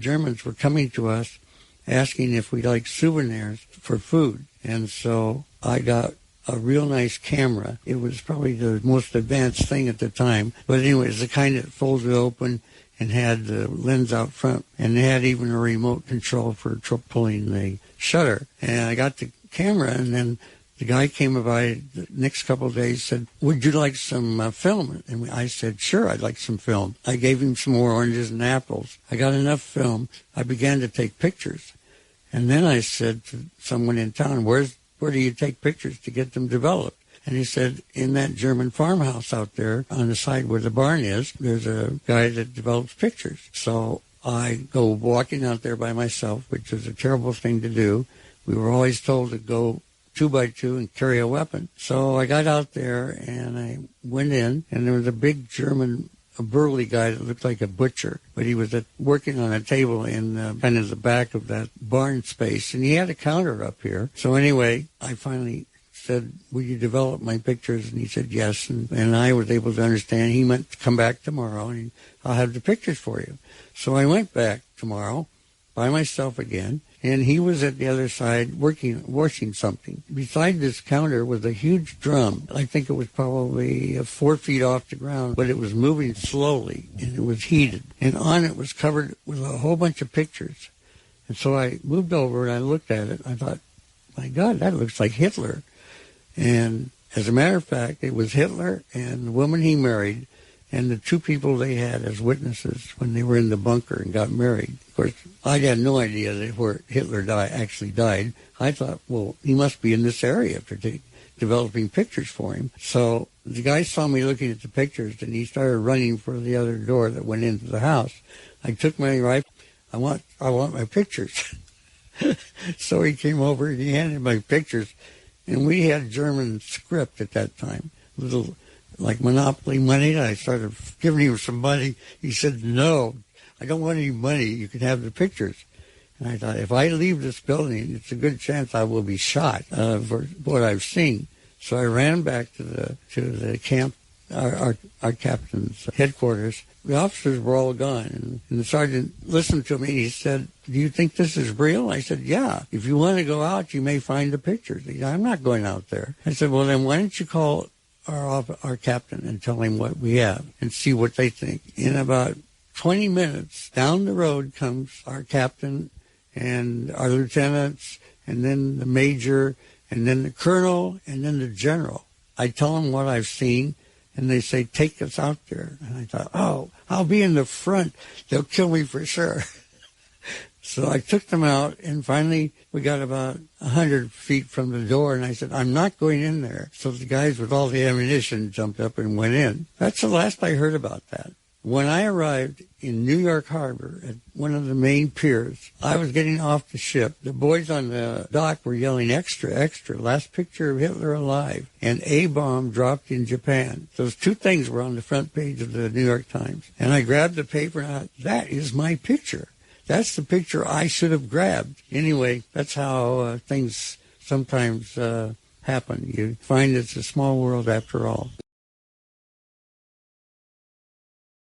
Germans were coming to us asking if we'd like souvenirs for food. And so I got a real nice camera. It was probably the most advanced thing at the time. But anyway, it's the kind that folded open and had the lens out front. And it had even a remote control for pulling the shutter. And I got the camera, and then the guy came by the next couple of days, said, would you like some film? And I said, sure, I'd like some film. I gave him some more oranges and apples. I got enough film. I began to take pictures. And then I said to someone in town, where do you take pictures to get them developed? And he said, in that German farmhouse out there on the side where the barn is, there's a guy that develops pictures. So I go walking out there by myself, which is a terrible thing to do. We were always told to go 2x2 and carry a weapon. So I got out there and I went in, and there was a big German, a burly guy that looked like a butcher, but he was working on a table in kind of the back of that barn space, and he had a counter up here. So anyway, I finally said, will you develop my pictures? And he said yes, and I was able to understand he meant to come back tomorrow, and I'll have the pictures for you. So I went back tomorrow by myself again, and he was at the other side washing something. Beside this counter was a huge drum. I think it was probably 4 feet off the ground, but it was moving slowly, and it was heated. And on it was covered with a whole bunch of pictures. And so I moved over, and I looked at it. I thought, my God, that looks like Hitler. And as a matter of fact, it was Hitler and the woman he married and the two people they had as witnesses when they were in the bunker and got married. Of course, I had no idea that where Hitler actually died. I thought, well, he must be in this area for developing pictures for him. So the guy saw me looking at the pictures, and he started running for the other door that went into the house. I took my rifle. I want my pictures. So he came over and he handed my pictures, and we had German script at that time, little like Monopoly money. I started giving him some money. He said, no, I don't want any money. You can have the pictures. And I thought, if I leave this building, it's a good chance I will be shot for what I've seen. So I ran back to the camp, our captain's headquarters. The officers were all gone, and the sergeant listened to me. He said, do you think this is real? I said, yeah. If you want to go out, you may find the pictures. He said, I'm not going out there. I said, well, then why don't you call our captain and tell him what we have and see what they think. In about 20 minutes, down the road comes our captain and our lieutenants, and then the major, and then the colonel, and then the general. I tell them what I've seen, and they say, take us out there. And I thought, oh, I'll be in the front. They'll kill me for sure. So I took them out, and finally we got about 100 feet from the door, and I said, I'm not going in there. So the guys with all the ammunition jumped up and went in. That's the last I heard about that. When I arrived in New York Harbor at one of the main piers, I was getting off the ship. The boys on the dock were yelling, extra, extra, last picture of Hitler alive. And a bomb dropped in Japan. Those two things were on the front page of the New York Times. And I grabbed the paper, and I thought, that is my picture. That's the picture I should have grabbed. Anyway, that's how things sometimes happen. You find it's a small world after all.